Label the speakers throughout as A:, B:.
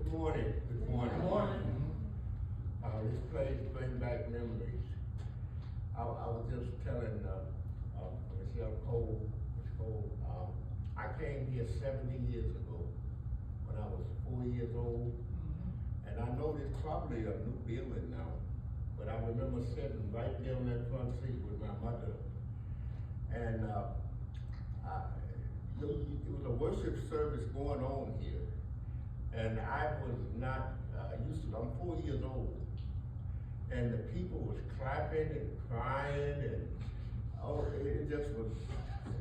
A: Good morning. Good morning.
B: Good morning.
A: This place brings back memories. I was just telling Michelle Cole, Ms. Cole, I came here 70 years ago when I was 4 years old, and I know there's probably a new building now, but I remember sitting right there on that front seat with my mother, and it was a worship service going on here, and I was not used to it. I'm 4 years old, and the people was clapping and crying, and it just was,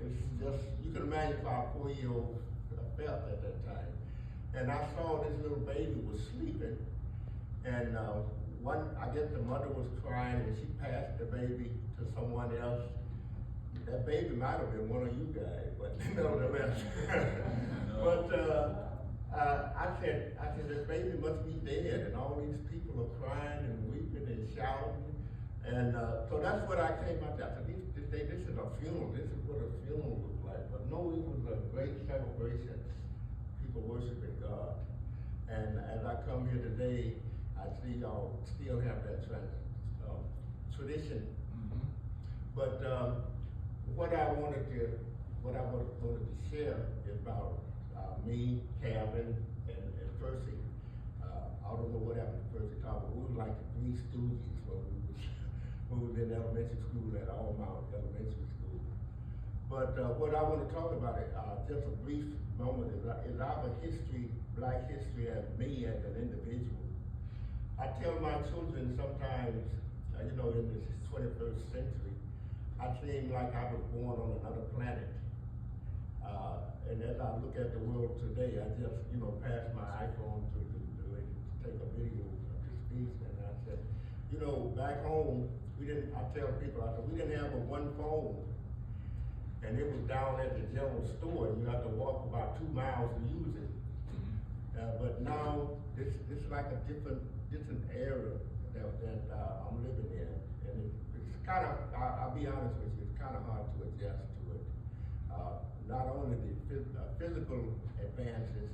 A: it's just, you can imagine how a 4-year-old felt at that time. And I saw this little baby was sleeping, and I guess the mother was crying, and she passed the baby to someone else. That baby might have been one of you guys, but nevertheless. But I said, this baby must be dead, and all these people are crying and weeping and shouting. And so that's what I came out to. I said, this is a funeral. This is what a funeral looks like. But no, it was a great celebration. People worshiping God. And as I come here today, I see y'all still have that tradition. But what I wanted to share is about me, Calvin, and Percy. I don't know what happened to Percy Talbot. We were like the Three Stooges when we was in elementary school at Allmount Elementary School. But what I want to talk about is just a brief moment is our history, Black history, as me as an individual. I tell my children sometimes, in the 21st century, I seem like I was born on another planet. And as I look at the world today, I just, pass my iPhone to take a video of this piece, and I said, back home, I tell people, we didn't have one phone, and it was down at the general store, and you have to walk about 2 miles to use it. But now, this is like a different era that I'm living in, and it's kind of, I'll be honest with you, it's kind of hard to adjust to it. Not only the physical advances,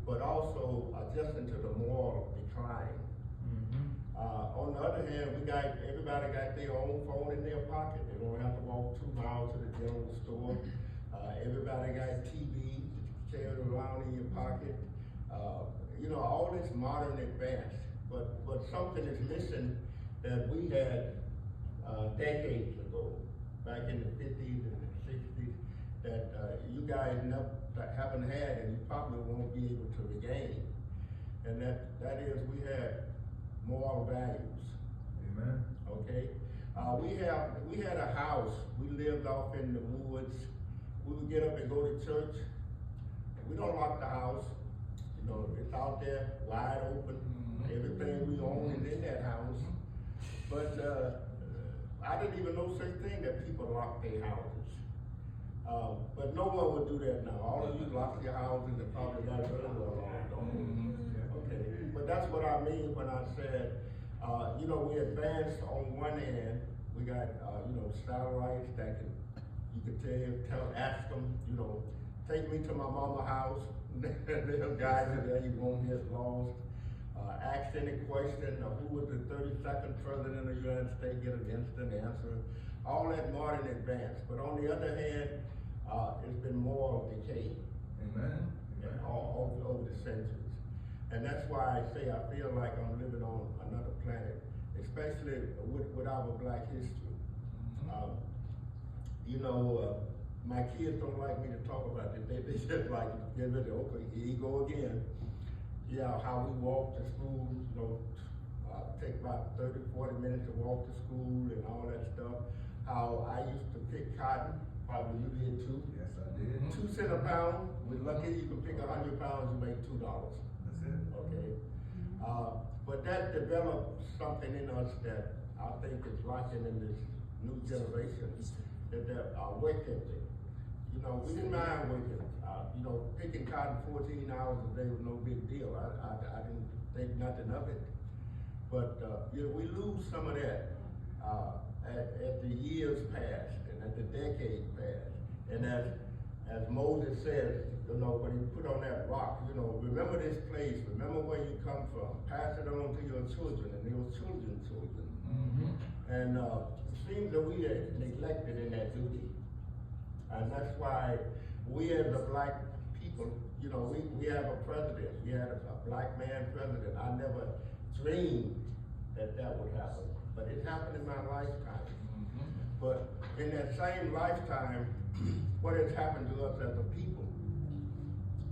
A: but also adjusting to the moral decline. On the other hand, everybody got their own phone in their pocket. They don't have to walk 2 miles to the general store. Everybody got TV carried around in your pocket. All this modern advance, but something is missing that we had decades ago, back in the 50s and the 60s, that you guys haven't had, and you probably won't be able to regain. And that is, we had moral values.
B: Amen.
A: Okay? We had a house. We lived off in the woods. We would get up and go to church. We don't lock the house. It's out there, wide open. Everything we own is in that house. But I didn't even know such thing that people lock their houses. But no one would do that now. All of you lock your houses and probably got a burglar alarm. Okay, but that's what I mean when I said, we advanced on one end. We got, satellites that you can ask them, take me to my mama's house. There's guys in there, you won't get lost. Ask any question, who was the 32nd president of the United States, get an instant answer. All that modern advance. But on the other hand, it's been moral decay.
B: Amen.
A: All over the centuries. And that's why I say I feel like I'm living on another planet, especially with our Black history. My kids don't like me to talk about it. They just like, okay, here you go again. Yeah, how we walk to school, take about 30, 40 minutes to walk to school and all that stuff. How I used to pick cotton, probably you did too.
B: Yes, I did.
A: 2 cents a pound. We're lucky you can pick 100 pounds, you make $2.
B: That's it.
A: Okay. But that developed something in us that I think is lacking in this new generation, that work ethic. We didn't mind working. Picking cotton 14 hours a day was no big deal. I didn't think nothing of it. But we lose some of that as the years pass and as the decades pass, and as Moses says, you know, when he put on that rock, you know, remember this place, remember where you come from, pass it on to your children and your children's children.
B: Mm-hmm.
A: And it seems that we are neglected in that duty. And that's why we as a black people, you know, we have a president, we had a black man president. I never dreamed that would happen, but it happened in my lifetime.
B: Mm-hmm.
A: But in that same lifetime, what has happened to us as a people?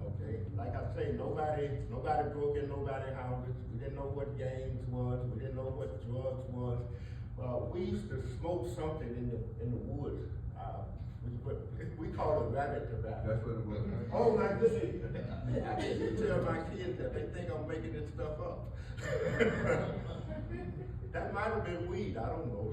A: Okay, like I say, nobody broke in nobody's houses. We didn't know what gangs was. We didn't know what drugs was. We used to smoke something in the woods. We call it rabbit tobacco.
B: That's what it was.
A: Oh my goodness! I used to tell my kids that they think I'm making this stuff up. That might have been weed. I don't know.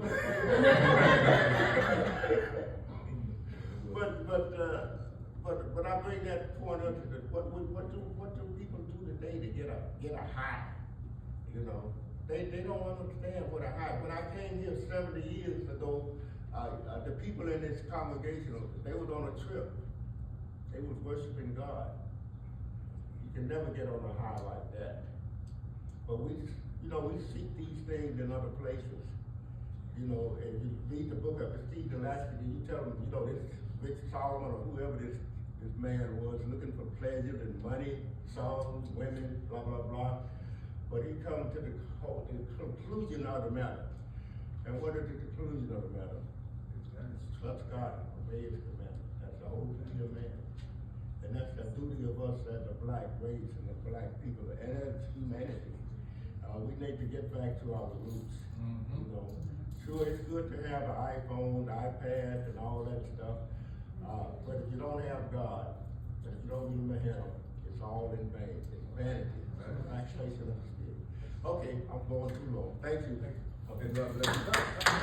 A: But I bring that point up to what do people do today to get a high? You know, they don't understand what a high. When I came here 70 years ago, the people in this congregation, they was on a trip. They was worshiping God. You can never get on a high like that. But we seek these things in other places. You know, if you read the book of Ecclesiastes, you tell them, you know, this Rich Solomon or whoever this man was looking for pleasure and money, songs, women, blah, blah, blah. But he comes to the conclusion of the matter. And what is the conclusion of the matter? Trust God, obey His commandments. That's the whole duty of man. And that's the duty of us as a black race and the black people and as humanity. We need to get back to our roots.
B: Mm-hmm.
A: You know, sure, it's good to have an iPhone, iPad, and all that stuff. But if you don't have God, if you don't remember Him, it's all in vain. It's vanity. It's a relaxation of the spirit. Okay, I'm going too long. Thank you.
B: Okay, God bless you.